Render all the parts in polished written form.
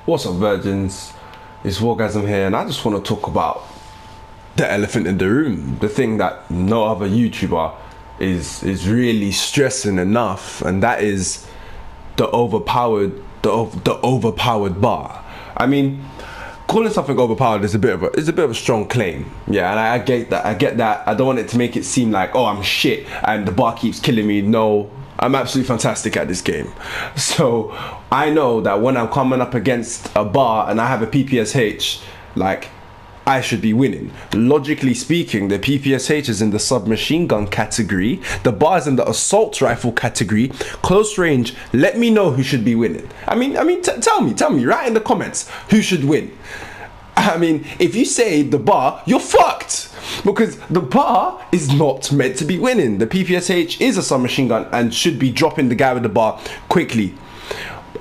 What's up, virgins? It's Wargasm here, and I just want to talk about the elephant in the room, the thing that no other YouTuber is really stressing enough, and that is the overpowered bar. I mean, calling something overpowered is a bit of a strong claim, yeah, and I get that. I don't want it to make it seem like, oh, I'm shit and the bar keeps killing me. No, I'm absolutely fantastic at this game. So I know that when I'm coming up against a bar and I have a PPSH, like, I should be winning. Logically speaking, the PPSH is in the submachine gun category, the bar is in the assault rifle category. Close range, let me know who should be winning. I mean, tell me, write in the comments who should win. I mean, if you say the bar, you're fucked, because the bar is not meant to be winning. The PPSH is a submachine gun and should be dropping the guy with the bar quickly.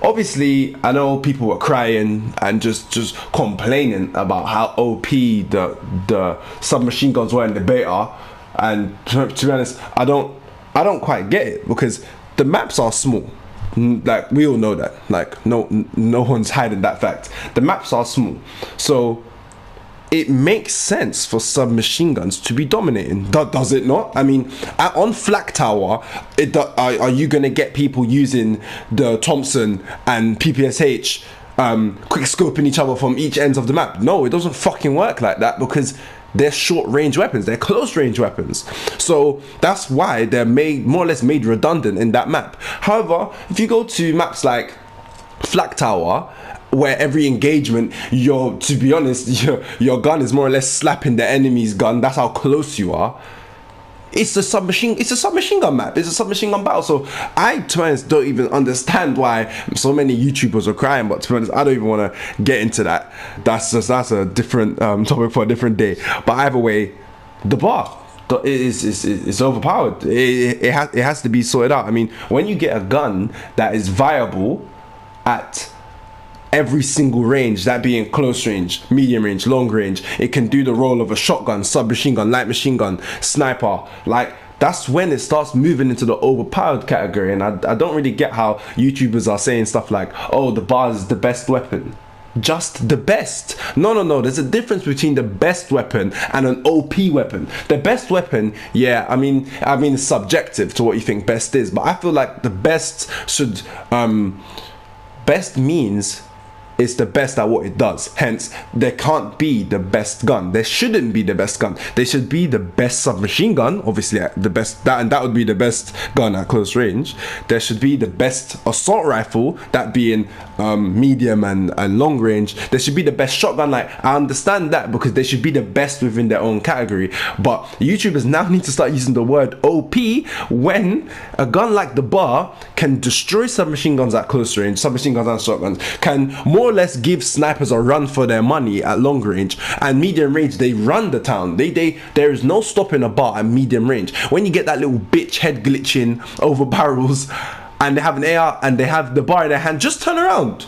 Obviously, I know people were crying and just complaining about how OP the submachine guns were in the beta, and to be honest, I don't quite get it, because the maps are small. Like, we all know that. Like, no one's hiding that fact. The maps are small, so it makes sense for submachine guns to be dominating. Does it not? I mean, on Flack Tower, are you gonna get people using the Thompson and PPSH quick scoping each other from each ends of the map? No, it doesn't fucking work like that, because they're short range weapons, they're close range weapons. So that's why they're more or less made redundant in that map. However, if you go to maps like Flack Tower, where every engagement, to be honest, your gun is more or less slapping the enemy's gun, that's how close you are. It's a submachine gun map. It's a submachine gun battle. So I, to be honest, don't even understand why so many YouTubers are crying. But to be honest, I don't even want to get into that. That's a different topic for a different day. But either way, the bar is overpowered. It has to be sorted out. I mean, when you get a gun that is viable at every single range, that being close range, medium range, long range, it can do the role of a shotgun, submachine gun, light machine gun, sniper. Like, that's when it starts moving into the overpowered category. And I don't really get how YouTubers are saying stuff like, oh, the bar is the best weapon. Just the best. No, there's a difference between the best weapon and an OP weapon. The best weapon, yeah, I mean it's subjective to what you think best is, but I feel like the best should best means it's the best at what it does. Hence, there can't be the best gun. There shouldn't be the best gun. There should be the best submachine gun, obviously the best, that would be the best gun at close range. There should be the best assault rifle, that being medium and long range. There should be the best shotgun. Like, I understand that, because they should be the best within their own category. But YouTubers now need to start using the word OP when a gun like the bar can destroy submachine guns at close range, submachine guns and shotguns, can more or less give snipers a run for their money at long range, and medium range they run the town. There is no stopping a bar at medium range. When you get that little bitch head glitching over barrels and they have an AR and they have the bar in their hand, just turn around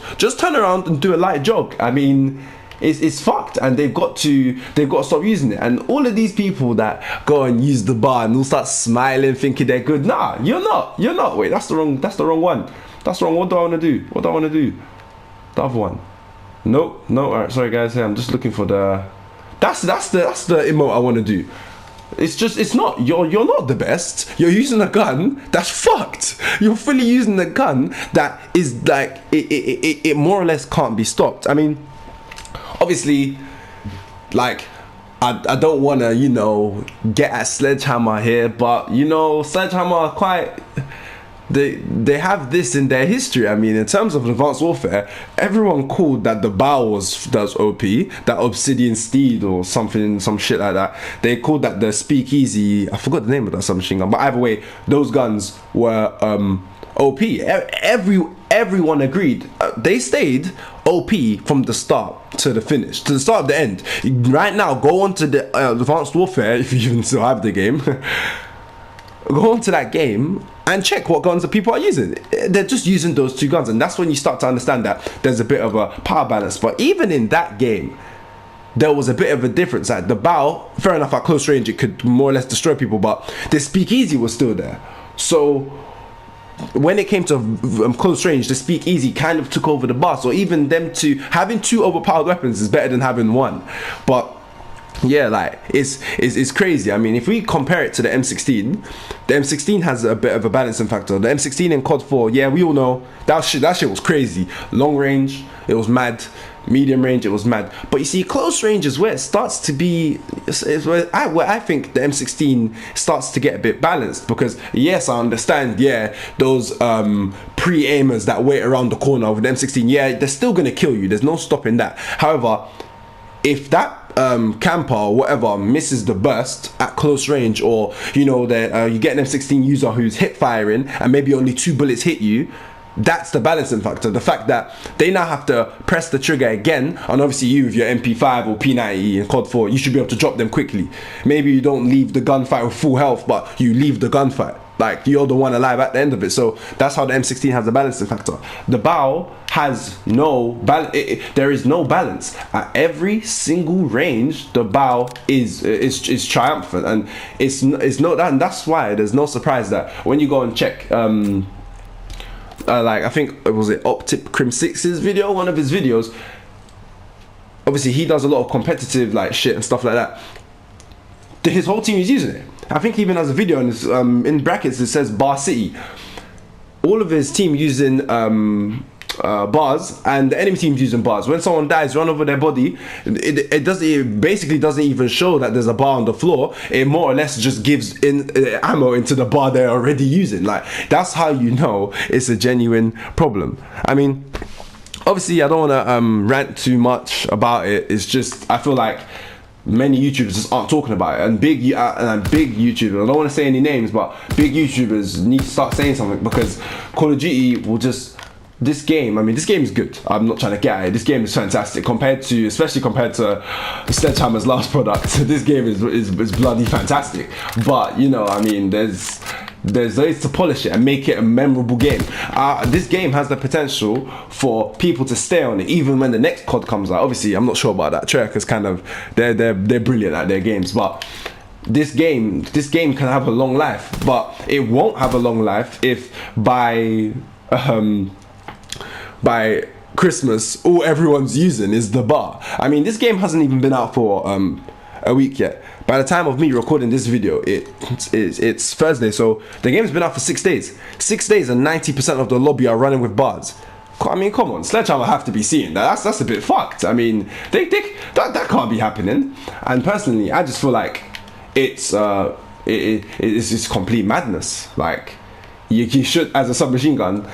and do a light jog. I mean, it's fucked, and they've got to stop using it. And all of these people that go and use the bar and will start smiling thinking they're good, nah, you're not. Wait, that's the wrong one. That's wrong. What do I want to do? The other one. Nope. No. Alright, sorry guys. I'm just looking for the. That's the emote I want to do. It's not. You're not the best. You're using a gun that's fucked. You're fully using a gun that is like it more or less can't be stopped. I mean, obviously, like, I don't want to get at Sledgehammer here, but Sledgehammer are quite. They have this in their history. I mean, in terms of Advanced Warfare, everyone called that the bow was OP, that Obsidian Steed or something, some shit like that. They called that the Speakeasy. I forgot the name of that submachine gun, but either way, those guns were OP. Everyone agreed. They stayed OP from the start to the finish, to the start of the end. Right now, go on to the Advanced Warfare, if you even still have the game. Go on to that game and check what guns that people are using. They're just using those two guns, and that's when you start to understand that there's a bit of a power balance. But even in that game, there was a bit of a difference. Like, the bow, fair enough, at close range it could more or less destroy people, but the Speakeasy was still there. So when it came to close range, the speakeasy kind of took over the bar. So even them two, having two overpowered weapons is better than having one. But yeah, like it's crazy. I mean, if we compare it to the M16, the M16 has a bit of a balancing factor. The M16 in COD 4, yeah, we all know that shit was crazy. Long range, it was mad. Medium range, it was mad. But you see, close range is where it starts to be, is where I think the M16 starts to get a bit balanced. Because yes, I understand, yeah, those pre-aimers that wait around the corner with the M16, yeah, they're still gonna kill you. There's no stopping that. However, if that camper or whatever misses the burst at close range, or you know that you get an M16 user who's hip firing and maybe only 2 bullets hit you, that's the balancing factor. The fact that they now have to press the trigger again, and obviously you with your MP5 or P90 in COD 4, you should be able to drop them quickly. Maybe you don't leave the gunfight with full health, but you leave the gunfight. Like, you're the one alive at the end of it. So that's how the M16 has the balancing factor. The BAO has no balance. There is no balance at every single range. The BAO is triumphant, and it's no that, and that's why there's no surprise that when you go and check like I think it was Optip Crim 6's video, one of his videos. Obviously he does a lot of competitive like shit and stuff like that. His whole team is using it. I think even as a video in brackets it says Bar City. All of his team using bars, and the enemy team's using bars. When someone dies, run over their body. It basically doesn't even show that there's a bar on the floor. It more or less just gives in ammo into the bar they're already using. Like, that's how you know it's a genuine problem. I mean, obviously I don't want to rant too much about it. It's just I feel like many YouTubers just aren't talking about it, and big YouTubers, I don't want to say any names, but big YouTubers need to start saying something, because Call of Duty will just, this game, I mean, this game is good. I'm not trying to get at it. This game is fantastic especially compared to Sledgehammer's last product. This game is bloody fantastic. But you know, I mean, there's ways to polish it and make it a memorable game. This game has the potential for people to stay on it even when the next COD comes out. Obviously, I'm not sure about that. Treyarch kind of, they're brilliant at their games, but this game can have a long life. But it won't have a long life if by Christmas all everyone's using is the bar. I mean, this game hasn't even been out for a week yet. By the time of me recording this video, it's Thursday, so the game's been out for 6 days. 6 days and 90% of the lobby are running with bars. I mean, come on, Sledgehammer have to be seeing that. That's a bit fucked. I mean, that can't be happening. And personally, I just feel like it's just complete madness. Like, you should, as a submachine gunner,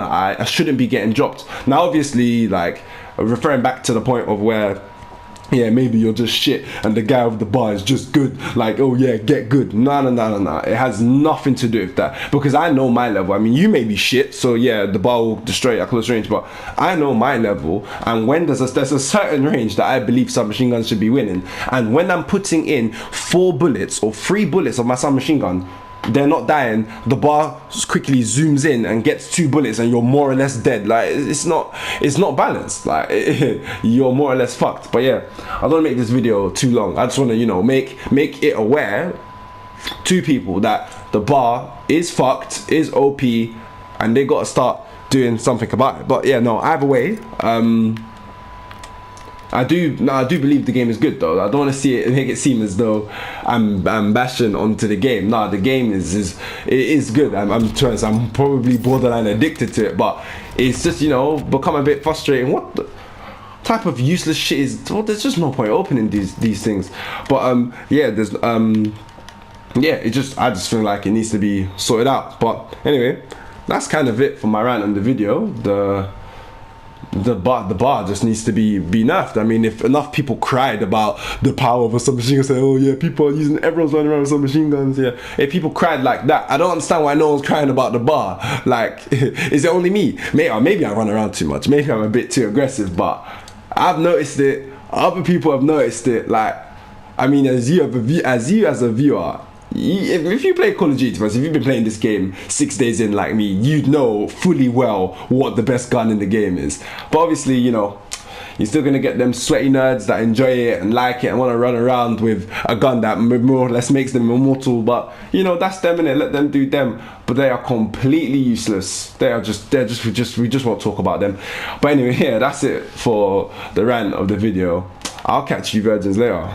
I shouldn't be getting dropped. Now, obviously, like, referring back to the point of where, yeah, maybe you're just shit and the guy with the bar is just good, like, oh yeah, get good. No. It has nothing to do with that, because I know my level. I mean, you may be shit, so yeah, the bar will destroy you at close range, but I know my level, and when there's a certain range that I believe submachine guns should be winning, and when I'm putting in 4 bullets or 3 bullets of my submachine gun, they're not dying, the bar quickly zooms in and gets 2 bullets and you're more or less dead. Like, it's not balanced. Like, you're more or less fucked. But yeah, I don't want to make this video too long. I just want to, you know, make it aware to people that the bar is fucked, is OP, and they got to start doing something about it. But yeah, no, either way, I do believe the game is good, though. I don't want to make it seem as though I'm bashing onto the game. Nah, the game is good. I'm probably borderline addicted to it, but it's just, you know, become a bit frustrating. What the type of useless shit is? Well, there's just no point opening these things. But yeah, there's yeah, I just feel like it needs to be sorted out. But anyway, that's kind of it for my rant on the video. The bar just needs to be nerfed. I mean, if enough people cried about the power of a submachine gun, saying, oh yeah, people are using, everyone's running around with submachine guns, yeah. If people cried like that, I don't understand why no one's crying about the bar. Like, is it only me? Maybe I run around too much. Maybe I'm a bit too aggressive, but I've noticed it. Other people have noticed it. Like, I mean, as you as a viewer, if you play Call of Duty, if you've been playing this game 6 days in like me, you know fully well what the best gun in the game is. But obviously, you know, You're still gonna get them sweaty nerds that enjoy it and like it and want to run around with a gun that more or less makes them immortal. But you know, that's them, innit? Let them do them. But they are completely useless. We just won't talk about them. But anyway, yeah, that's it for the rant of the video. I'll catch you virgins later.